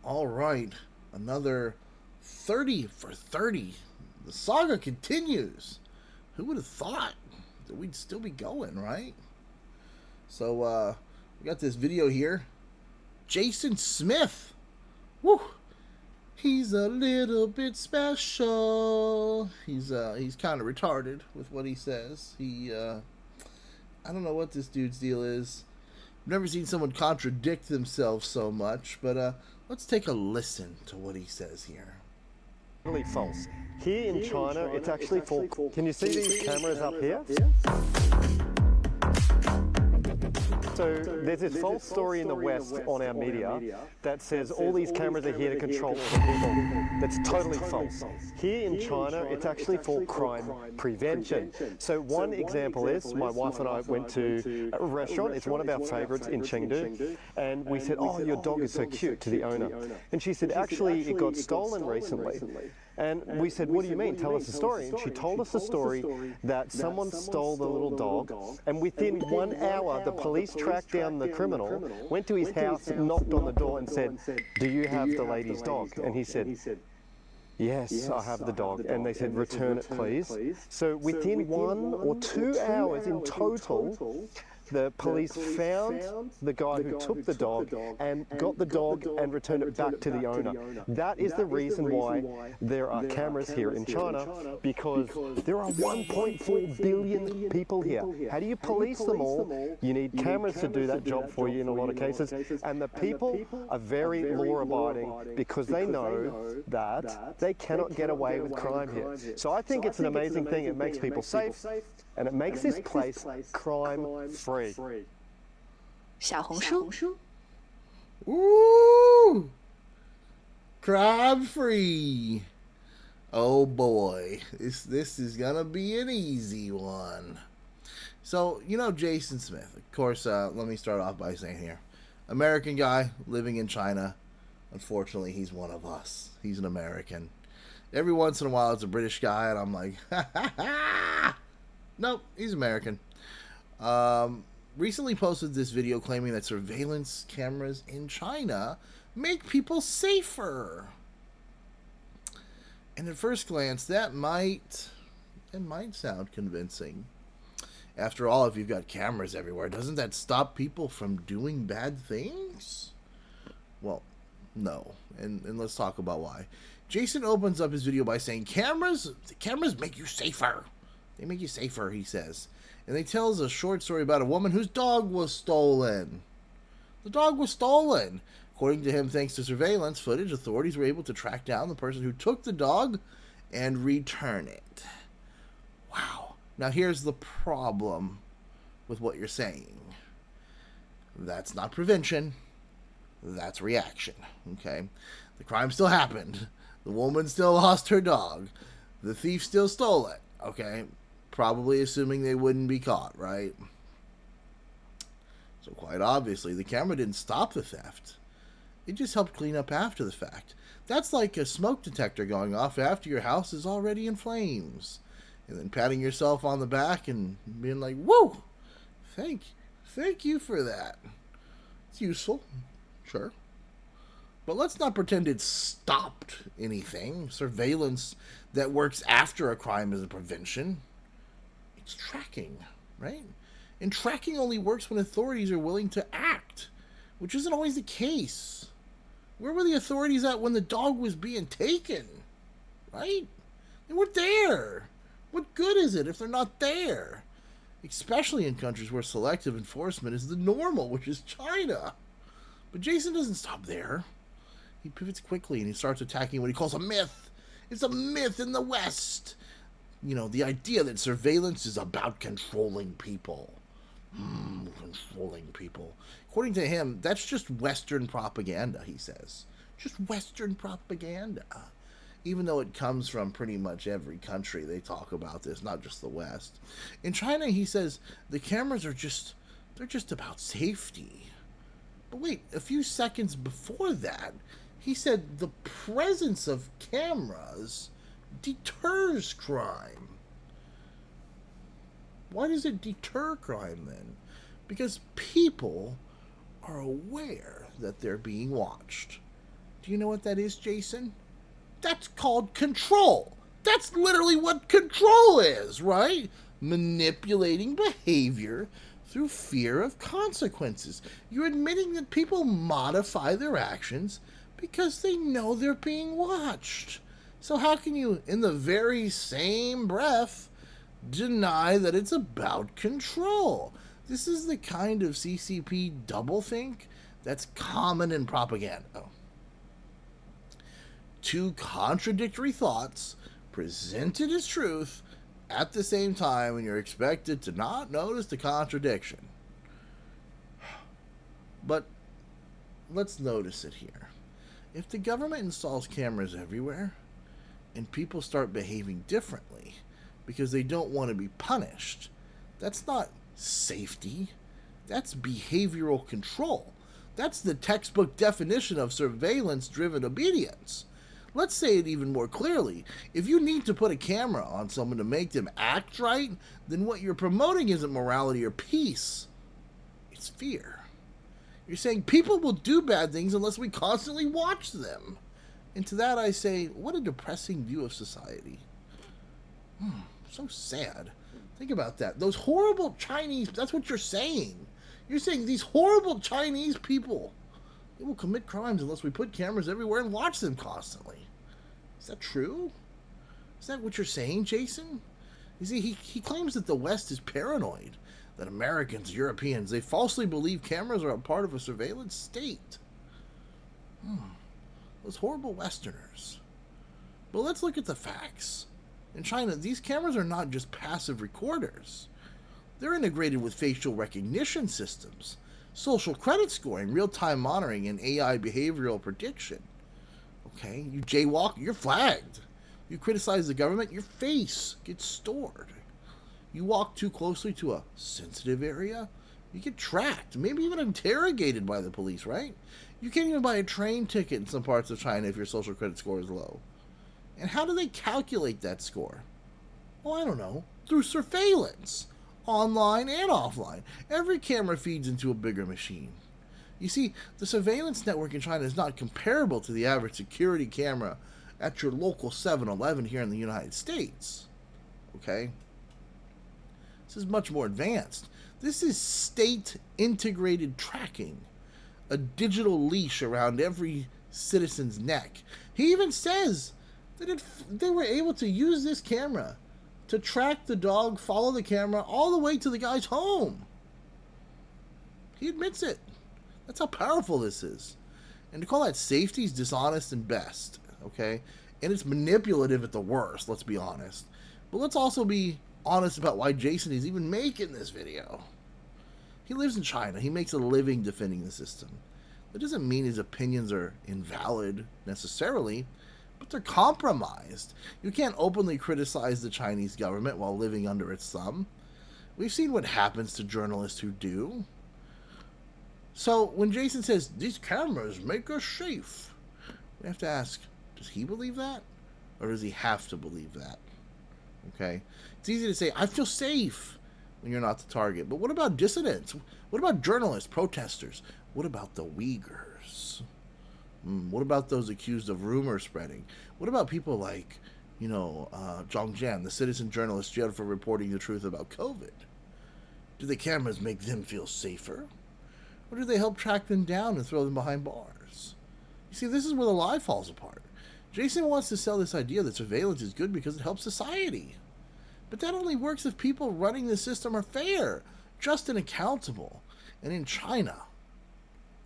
All right, another 30 for 30. The saga continues. Who would have thought that we'd still be going, right? So, we got this video here. Jason Smith. Woo! He's a little bit special. He's kind of retarded with what he says. I don't know what this dude's deal is. I've never seen someone contradict themselves so much, but let's take a listen to what he says here. Totally false. Here in China, it's actually for. Can you see these cameras up here? So there's this false story in the West on our media that says all these cameras are here to control people. That's totally false. Here in China, it's actually for crime prevention. So one example is my wife and I went to a restaurant. It's one of our favorites in Chengdu. And we said, "Oh, your dog is so cute," to the owner. And she said, "Actually, it got stolen recently." And we said, "What do you mean? Tell us the story." And she told us the story that someone stole the little dog, and within 1 hour, the police tracked down the criminal, went to his house, knocked on the door and said, "Do you have the lady's dog?" And he said, "Yes, I have the dog." And they said, "Return it, please." So within 1 or 2 hours in total, the police found the guy who took the dog and got the dog and returned it back to the owner. That is the reason why there are cameras here in China, because there are 1.4 billion people here. How do you police them all? You need cameras to do that job for you in a lot of cases. And the people are very law-abiding because they know that they cannot get away with crime here. So I think it's an amazing thing. It makes people safe. And it makes this place crime-free. 小红书 Ooh! Crime free. Oh boy. This is gonna be an easy one. So, Jason Smith. Of course, let me start off by saying here. American guy living in China. Unfortunately, he's one of us. He's an American. Every once in a while, it's a British guy, and I'm like, ha ha ha! Nope, he's American. Recently posted this video claiming that surveillance cameras in China make people safer. And at first glance, that might sound convincing. After all, if you've got cameras everywhere, doesn't that stop people from doing bad things? Well, no. And let's talk about why. Jason opens up his video by saying, cameras make you safer. They make you safer, he says. And he tells a short story about a woman whose dog was stolen. The dog was stolen. According to him, thanks to surveillance footage, authorities were able to track down the person who took the dog and return it. Wow. Now here's the problem with what you're saying. That's not prevention. That's reaction. Okay? The crime still happened. The woman still lost her dog. The thief still stole it. Okay? Probably assuming they wouldn't be caught, right? So quite obviously, the camera didn't stop the theft. It just helped clean up after the fact. That's like a smoke detector going off after your house is already in flames. And then patting yourself on the back and being like, whoa, thank you for that. It's useful, sure. But let's not pretend it stopped anything. Surveillance that works after a crime is a prevention. It's tracking, right? And tracking only works when authorities are willing to act, which isn't always the case. Where were the authorities at when the dog was being taken, right? They weren't there. What good is it if they're not there? Especially in countries where selective enforcement is the normal, which is China. But Jason doesn't stop there. He pivots quickly and he starts attacking what he calls a myth. It's a myth in the West. The idea that surveillance is about controlling people. Controlling people. According to him, that's just Western propaganda, he says. Just Western propaganda. Even though it comes from pretty much every country, they talk about this, not just the West. In China, he says, the cameras they're just about safety. But wait, a few seconds before that, he said the presence of cameras deters crime. Why does it deter crime then? Because people are aware that they're being watched. Do you know what that is, Jason? That's called control. That's literally what control is, right? Manipulating behavior through fear of consequences. You're admitting that people modify their actions because they know they're being watched. So how can you, in the very same breath, deny that it's about control? This is the kind of CCP doublethink that's common in propaganda. Two contradictory thoughts presented as truth at the same time, and you're expected to not notice the contradiction. But let's notice it here. If the government installs cameras everywhere and people start behaving differently because they don't want to be punished, that's not safety. That's behavioral control. That's the textbook definition of surveillance-driven obedience. Let's say it even more clearly. If you need to put a camera on someone to make them act right, then what you're promoting isn't morality or peace. It's fear. You're saying people will do bad things unless we constantly watch them. And to that I say, what a depressing view of society. So sad. Think about that. Those horrible Chinese, that's what you're saying. You're saying these horrible Chinese people, they will commit crimes unless we put cameras everywhere and watch them constantly. Is that true? Is that what you're saying, Jason? You see, he claims that the West is paranoid, that Americans, Europeans, they falsely believe cameras are a part of a surveillance state. Those horrible Westerners. But let's look at the facts. In China, these cameras are not just passive recorders. They're integrated with facial recognition systems, social credit scoring, real-time monitoring, and AI behavioral prediction. Okay, you jaywalk, you're flagged. You criticize the government, your face gets stored. You walk too closely to a sensitive area, you get tracked, maybe even interrogated by the police, right? You can't even buy a train ticket in some parts of China if your social credit score is low. And how do they calculate that score? Well, I don't know. Through surveillance, online and offline. Every camera feeds into a bigger machine. You see, the surveillance network in China is not comparable to the average security camera at your local 7-Eleven here in the United States. Okay? This is much more advanced. This is state-integrated tracking. A digital leash around every citizen's neck. He even says that if they were able to use this camera to track the dog, follow the camera, all the way to the guy's home. He admits it. That's how powerful this is. And to call that safety is dishonest and best, okay? And it's manipulative at the worst, let's be honest. But let's also be honest about why Jason is even making this video. He lives in China. He makes a living defending the system. That doesn't mean his opinions are invalid necessarily, but they're compromised. You can't openly criticize the Chinese government while living under its thumb. We've seen what happens to journalists who do. So when Jason says, these cameras make us safe, we have to ask, does he believe that? Or does he have to believe that? Okay? It's easy to say, I feel safe when you're not the target. But what about dissidents? What about journalists, protesters? What about the Uyghurs? What about those accused of rumor spreading? What about people like, Zhang Jian, the citizen journalist jailed for reporting the truth about COVID? Do the cameras make them feel safer? Or do they help track them down and throw them behind bars? You see, this is where the lie falls apart. Jason wants to sell this idea that surveillance is good because it helps society. But that only works if people running the system are fair, just and accountable. And in China,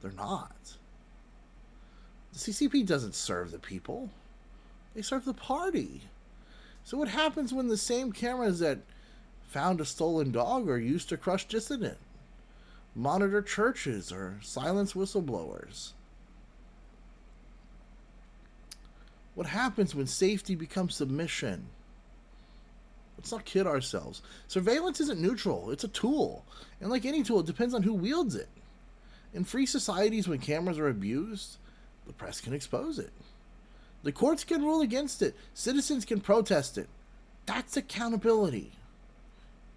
they're not. The CCP doesn't serve the people. They serve the party. So what happens when the same cameras that found a stolen dog are used to crush dissident, monitor churches, or silence whistleblowers? What happens when safety becomes submission? Let's not kid ourselves. Surveillance isn't neutral. It's a tool. And like any tool, it depends on who wields it. In free societies, when cameras are abused, the press can expose it. The courts can rule against it. Citizens can protest it. That's accountability.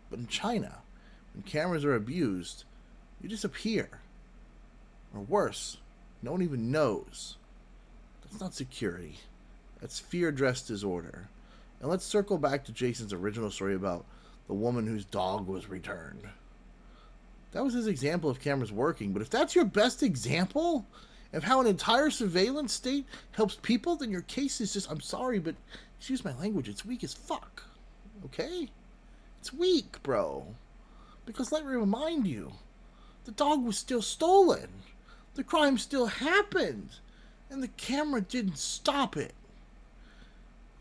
But in China, when cameras are abused, you disappear. Or worse, no one even knows. That's not security. That's fear dressed as order. And let's circle back to Jason's original story about the woman whose dog was returned. That was his example of cameras working, but if that's your best example of how an entire surveillance state helps people, then your case is just, I'm sorry, but excuse my language, it's weak as fuck. Okay? It's weak, bro. Because let me remind you, the dog was still stolen. The crime still happened. And the camera didn't stop it.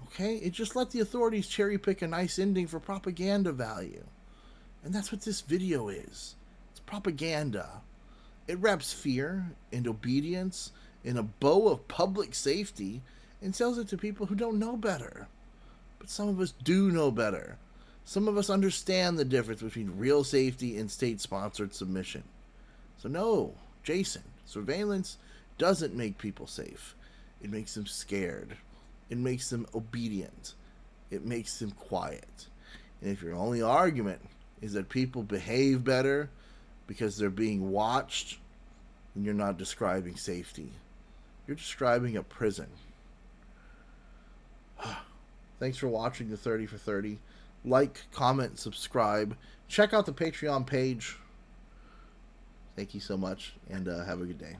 Okay? It just let the authorities cherry pick a nice ending for propaganda value. And that's what this video is. It's propaganda. It wraps fear and obedience in a bow of public safety and sells it to people who don't know better. But some of us do know better. Some of us understand the difference between real safety and state-sponsored submission. So no, Jason, surveillance doesn't make people safe. It makes them scared. It makes them obedient. It makes them quiet. And if your only argument is that people behave better because they're being watched, then you're not describing safety. You're describing a prison. Thanks for watching the 30 for 30. Like, comment, subscribe. Check out the Patreon page. Thank you so much, and have a good day.